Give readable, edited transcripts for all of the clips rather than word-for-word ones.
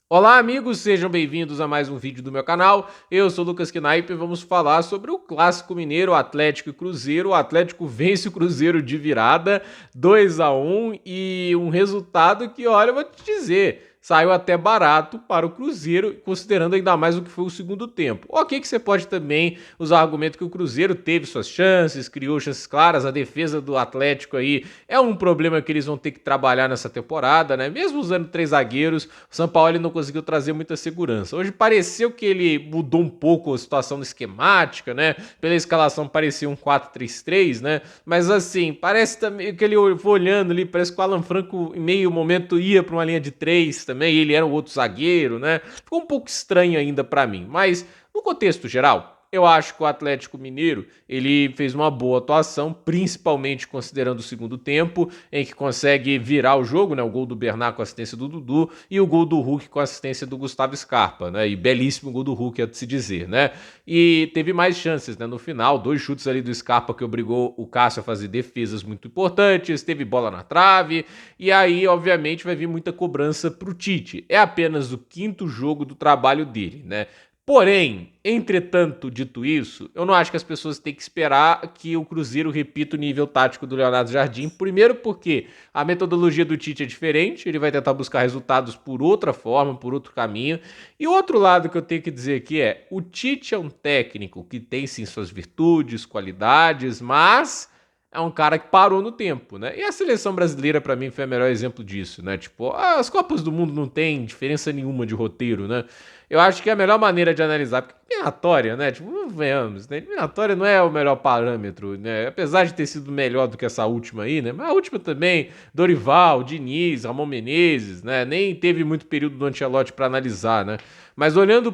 Olá, amigos, sejam bem-vindos a mais um vídeo do meu canal. Eu sou o Lucas Knaip e vamos falar sobre o clássico mineiro, Atlético e Cruzeiro. O Atlético vence o Cruzeiro de virada, 2-1 e um resultado que, olha, eu vou te dizer, saiu até barato para o Cruzeiro, considerando ainda mais o que foi o segundo tempo. Ok que você pode também usar o argumento que o Cruzeiro teve suas chances, criou chances claras, a defesa do Atlético aí é um problema que eles vão ter que trabalhar nessa temporada, né? Mesmo usando três zagueiros, o São Paulo não conseguiu trazer muita segurança. Hoje pareceu que ele mudou um pouco a situação esquemática, né? Pela escalação parecia um 4-3-3, né? Mas assim, parece também que ele foi olhando ali, parece que o Alan Franco em meio momento ia para uma linha de três também, ele era o outro zagueiro, né? Ficou um pouco estranho ainda para mim, mas no contexto geral, eu acho que o Atlético Mineiro ele fez uma boa atuação, principalmente considerando o segundo tempo, em que consegue virar o jogo, né? O gol do Bernard com a assistência do Dudu e o gol do Hulk com a assistência do Gustavo Scarpa, né? E belíssimo gol do Hulk, é de se dizer, né? E teve mais chances, né? No final, dois chutes ali do Scarpa que obrigou o Cássio a fazer defesas muito importantes, teve bola na trave, e aí, obviamente, vai vir muita cobrança pro Tite. É apenas o quinto jogo do trabalho dele, né? Porém, entretanto, dito isso, eu não acho que as pessoas têm que esperar que o Cruzeiro repita o nível tático do Leonardo Jardim. Primeiro porque a metodologia do Tite é diferente, ele vai tentar buscar resultados por outra forma, por outro caminho. E outro lado que eu tenho que dizer aqui é, o Tite é um técnico que tem sim suas virtudes, qualidades, mas é um cara que parou no tempo, né? E a seleção brasileira, para mim, foi o melhor exemplo disso, né? Tipo, as Copas do Mundo não tem diferença nenhuma de roteiro, né? Eu acho que é a melhor maneira de analisar, porque eliminatória, né? Tipo, não venhamos, né? Eliminatória não é o melhor parâmetro, né? Apesar de ter sido melhor do que essa última aí, né? Mas a última também, Dorival, Diniz, Ramon Menezes, né? Nem teve muito período do Ancelotti para analisar, né? Mas olhando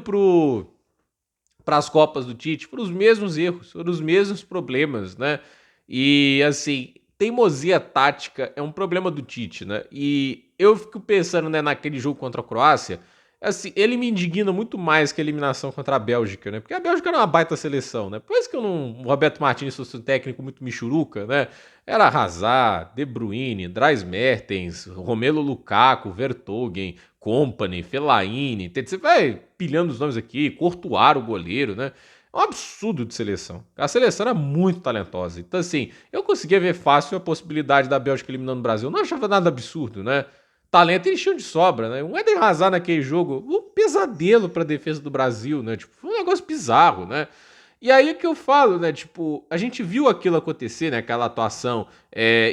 para as Copas do Tite, foram os mesmos erros, foram os mesmos problemas, né? E assim, teimosia tática é um problema do Tite, né? E eu fico pensando, né, naquele jogo contra a Croácia, assim, ele me indigna muito mais que a eliminação contra a Bélgica, né? Porque a Bélgica era uma baita seleção, né? Por isso que eu não, o Roberto Martins fosse um técnico muito michuruca, né? Era Hazard, De Bruyne, Dries Mertens, Romelu Lukaku, Vertonghen, Kompany, Fellaini, você vai pilhando os nomes aqui, Courtois, o goleiro, né? É um absurdo de seleção. A seleção era muito talentosa. Então, assim, eu conseguia ver fácil a possibilidade da Bélgica eliminando o Brasil. Eu não achava nada absurdo, né? Talento eles tinham de sobra, né? Um Eden Hazard naquele jogo, um pesadelo para a defesa do Brasil, né? Tipo, foi um negócio bizarro, né? E aí é que eu falo, né? Tipo, a gente viu aquilo acontecer, né? Aquela atuação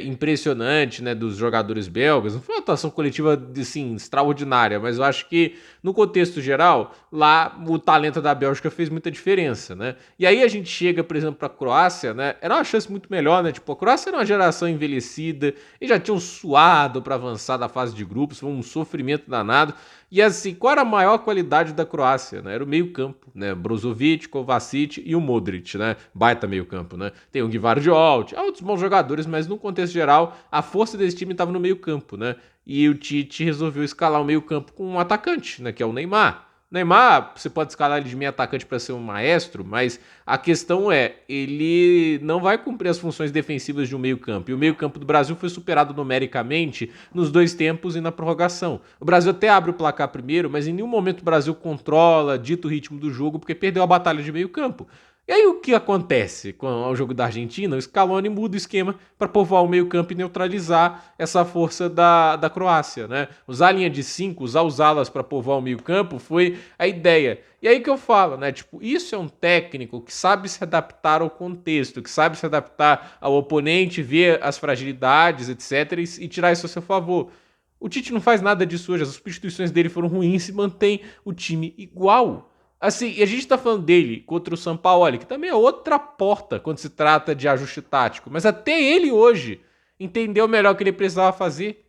impressionante, né? Dos jogadores belgas. Não foi uma atuação coletiva, assim, extraordinária, mas eu acho que, no contexto geral, lá o talento da Bélgica fez muita diferença, né? E aí a gente chega, por exemplo, para a Croácia, né? Era uma chance muito melhor, né? Tipo, a Croácia era uma geração envelhecida, e já tinham suado para avançar da fase de grupos, foi um sofrimento danado. E assim, qual era a maior qualidade da Croácia? Né? Era o meio-campo, né? Brozovic, Kovacic e o Modric, né? Baita meio-campo, né? Tem o Gvardiol, outros bons jogadores, mas no contexto geral, a força desse time estava no meio-campo, né? E o Tite resolveu escalar o meio-campo com um atacante, né? Que é o Neymar. Neymar, você pode escalar ele de meio atacante para ser um maestro, mas a questão é, ele não vai cumprir as funções defensivas de um meio-campo. E o meio-campo do Brasil foi superado numericamente nos dois tempos e na prorrogação. O Brasil até abre o placar primeiro, mas em nenhum momento o Brasil controla, dita o ritmo do jogo, porque perdeu a batalha de meio-campo. E aí o que acontece com o jogo da Argentina? O Scaloni muda o esquema para povoar o meio-campo e neutralizar essa força da Croácia, né? Usar a linha de 5, usar os alas para povoar o meio-campo foi a ideia. E aí que eu falo, né? Tipo, isso é um técnico que sabe se adaptar ao contexto, que sabe se adaptar ao oponente, ver as fragilidades, etc, e tirar isso a seu favor. O Tite não faz nada disso hoje, as substituições dele foram ruins e mantém o time igual. Assim, e a gente tá falando dele contra o Sampaoli, que também é outra porta quando se trata de ajuste tático. Mas até ele hoje entendeu melhor o que ele precisava fazer.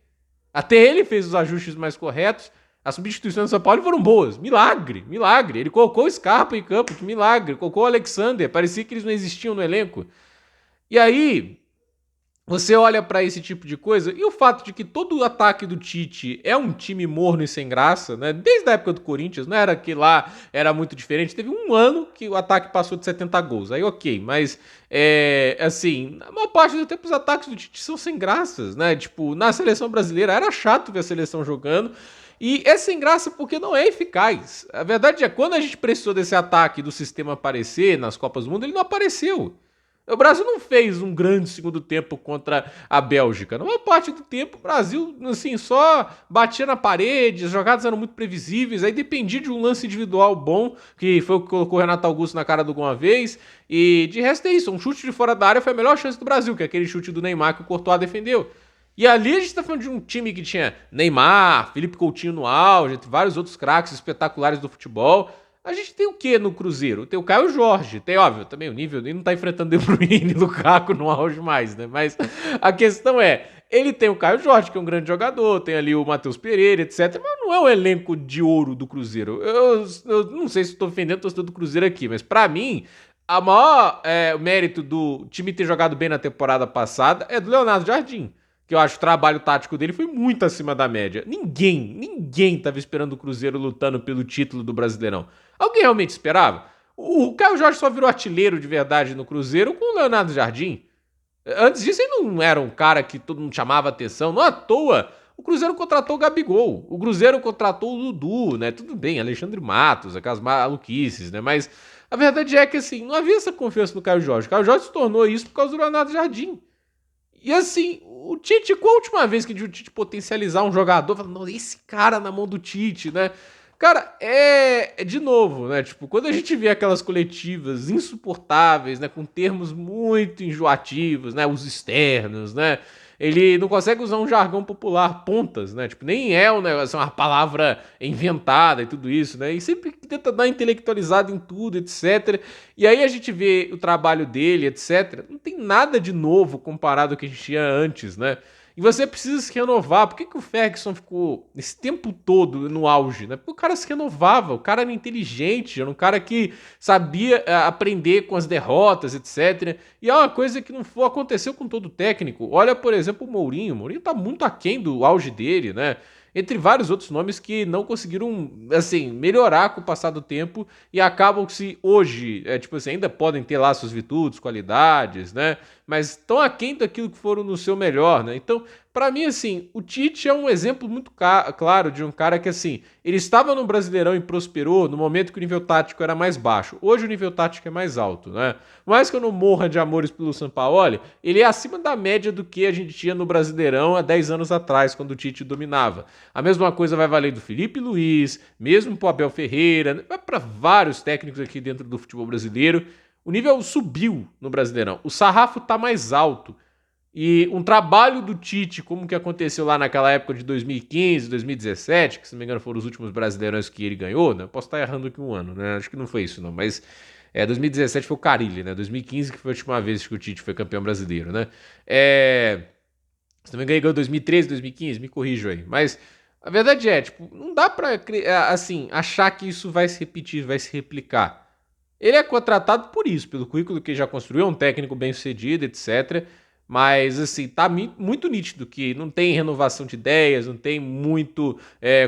Até ele fez os ajustes mais corretos. As substituições do São Paulo foram boas. Milagre, milagre. Ele colocou o Scarpa em campo, que milagre. Colocou o Alexander. Parecia que eles não existiam no elenco. E aí, você olha pra esse tipo de coisa e o fato de que todo o ataque do Tite é um time morno e sem graça, né? Desde a época do Corinthians, não era que lá era muito diferente. Teve um ano que o ataque passou de 70 gols. Aí ok, mas assim, a maior parte do tempo os ataques do Tite são sem graças, né? Tipo, na seleção brasileira era chato ver a seleção jogando. E é sem graça porque não é eficaz. A verdade é que quando a gente precisou desse ataque do sistema aparecer nas Copas do Mundo, ele não apareceu. O Brasil não fez um grande segundo tempo contra a Bélgica. Na maior parte do tempo, o Brasil, assim, só batia na parede, as jogadas eram muito previsíveis, aí dependia de um lance individual bom, que foi o que colocou o Renato Augusto na cara do gol uma vez, e de resto é isso, um chute de fora da área foi a melhor chance do Brasil, que é aquele chute do Neymar que o Courtois defendeu. E ali a gente tá falando de um time que tinha Neymar, Felipe Coutinho no auge, entre vários outros craques espetaculares do futebol. A gente tem o que no Cruzeiro? Tem o Caio Jorge, tem, óbvio, também o nível, ele não tá enfrentando De Bruyne e Lukaku no auge mais, né? Mas a questão é, ele tem o Caio Jorge, que é um grande jogador, tem ali o Matheus Pereira, etc. Mas não é o elenco de ouro do Cruzeiro. Eu não sei se estou ofendendo o torcedor do Cruzeiro aqui, mas pra mim, a maior mérito do time ter jogado bem na temporada passada é do Leonardo Jardim, que eu acho que o trabalho tático dele foi muito acima da média. Ninguém tava esperando o Cruzeiro lutando pelo título do Brasileirão. Alguém realmente esperava? O Caio Jorge só virou artilheiro de verdade no Cruzeiro com o Leonardo Jardim. Antes disso, ele não era um cara que todo mundo chamava atenção. Não à toa, o Cruzeiro contratou o Gabigol. O Cruzeiro contratou o Dudu, né? Tudo bem, Alexandre Matos, aquelas maluquices, né? Mas a verdade é que, assim, não havia essa confiança no Caio Jorge. O Caio Jorge se tornou isso por causa do Leonardo Jardim. E assim, o Tite, qual a última vez que o Tite potencializar um jogador, falando, esse cara na mão do Tite, né? Cara, de novo, né? Tipo, quando a gente vê aquelas coletivas insuportáveis, né? Com termos muito enjoativos, né? Os externos, né? Ele não consegue usar um jargão popular, pontas, né? Tipo, nem é um negócio, uma palavra inventada e tudo isso, né? E sempre tenta dar intelectualizado em tudo, etc. E aí a gente vê o trabalho dele, etc. Não tem nada de novo comparado ao que a gente tinha antes, né? E você precisa se renovar. Por que o Ferguson ficou esse tempo todo no auge, né? Porque o cara se renovava, o cara era inteligente, era um cara que sabia aprender com as derrotas, etc. E é uma coisa que não aconteceu com todo técnico. Olha, por exemplo, o Mourinho. O Mourinho tá muito aquém do auge dele, né? Entre vários outros nomes que não conseguiram, assim, melhorar com o passar do tempo e acabam que se hoje, tipo assim, ainda podem ter lá suas virtudes, qualidades, né? Mas estão aquém daquilo que foram no seu melhor, né? Então, pra mim, assim, o Tite é um exemplo muito claro de um cara que, assim, ele estava no Brasileirão e prosperou no momento que o nível tático era mais baixo. Hoje o nível tático é mais alto, né? Por mais que eu não morra de amores pelo Sampaoli, ele é acima da média do que a gente tinha no Brasileirão há 10 anos atrás, quando o Tite dominava. A mesma coisa vai valer do Felipe Luiz, mesmo pro Abel Ferreira, vai para vários técnicos aqui dentro do futebol brasileiro. O nível subiu no Brasileirão. O sarrafo tá mais alto. E um trabalho do Tite, como que aconteceu lá naquela época de 2015, 2017, que se não me engano foram os últimos Brasileirões que ele ganhou, né? Eu posso estar errando aqui um ano, né? Acho que não foi isso não, mas 2017 foi o Carille, né? 2015 que foi a última vez que o Tite foi campeão brasileiro, né? Se não me engano ele ganhou 2013, 2015, me corrijo aí. Mas a verdade é, tipo, não dá pra, assim, achar que isso vai se repetir, vai se replicar. Ele é contratado por isso, pelo currículo que ele já construiu, é um técnico bem sucedido, etc. Mas, assim, tá muito nítido que não tem renovação de ideias, não tem muito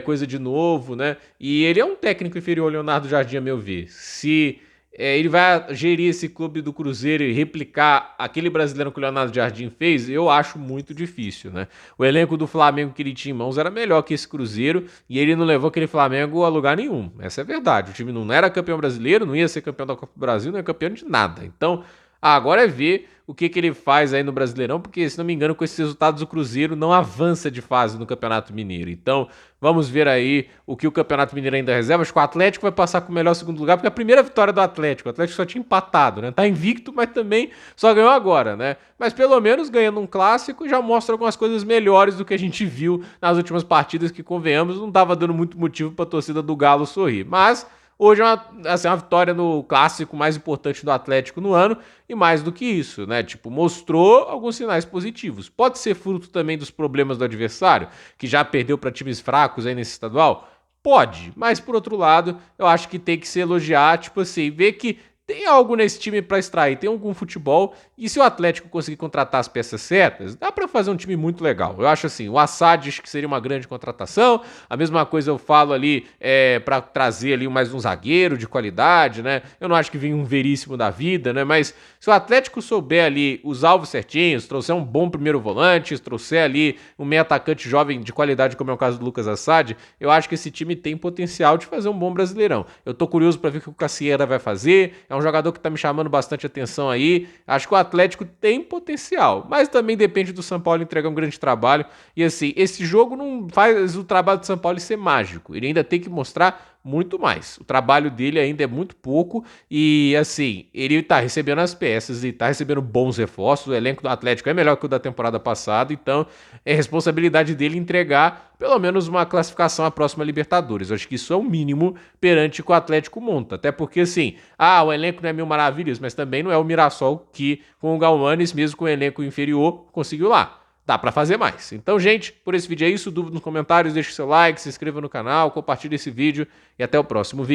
coisa de novo, né? E ele é um técnico inferior ao Leonardo Jardim, a meu ver. Se ele vai gerir esse clube do Cruzeiro e replicar aquele brasileiro que o Leonardo Jardim fez, eu acho muito difícil, né? O elenco do Flamengo que ele tinha em mãos era melhor que esse Cruzeiro e ele não levou aquele Flamengo a lugar nenhum. Essa é a verdade. O time não era campeão brasileiro, não ia ser campeão da Copa do Brasil, não é campeão de nada. Então, agora é ver o que ele faz aí no Brasileirão, porque, se não me engano, com esses resultados o Cruzeiro não avança de fase no Campeonato Mineiro. Então, vamos ver aí o que o Campeonato Mineiro ainda reserva. Acho que o Atlético vai passar com o melhor segundo lugar, porque é a primeira vitória do Atlético. O Atlético só tinha empatado, né? Tá invicto, mas também só ganhou agora, né? Mas pelo menos ganhando um clássico já mostra algumas coisas melhores do que a gente viu nas últimas partidas, que, convenhamos, não tava dando muito motivo pra torcida do Galo sorrir. Mas hoje é uma vitória no clássico mais importante do Atlético no ano, e mais do que isso, né? Tipo, mostrou alguns sinais positivos. Pode ser fruto também dos problemas do adversário, que já perdeu para times fracos aí nesse estadual? Pode, mas por outro lado, eu acho que tem que se elogiar, tipo assim, ver que tem algo nesse time para extrair, tem algum futebol, e se o Atlético conseguir contratar as peças certas, dá para fazer um time muito legal. Eu acho assim, o Assad acho que seria uma grande contratação, a mesma coisa eu falo ali para trazer ali mais um zagueiro de qualidade, né? Eu não acho que venha um Veríssimo da vida, né? Mas se o Atlético souber ali os alvos certinhos, trouxer um bom primeiro volante, trouxer ali um meio atacante jovem de qualidade, como é o caso do Lucas Assad, eu acho que esse time tem potencial de fazer um bom Brasileirão. Eu tô curioso para ver o que o Cassieira vai fazer, é um jogador que tá me chamando bastante atenção aí, acho que o Atlético tem potencial, mas também depende do São Paulo entregar um grande trabalho, e assim, esse jogo não faz o trabalho do São Paulo ser mágico, ele ainda tem que mostrar muito mais. O trabalho dele ainda é muito pouco e, assim, ele tá recebendo as peças e tá recebendo bons reforços. O elenco do Atlético é melhor que o da temporada passada, então é responsabilidade dele entregar pelo menos uma classificação à próxima Libertadores. Eu acho que isso é o mínimo perante o que o Atlético monta. Até porque, assim, o elenco não é mil maravilhas, mas também não é o Mirassol que, com o Galmanes, mesmo com o elenco inferior, conseguiu lá. Dá pra fazer mais. Então, gente, por esse vídeo é isso. Dúvida nos comentários, deixe seu like, se inscreva no canal, compartilhe esse vídeo e até o próximo vídeo.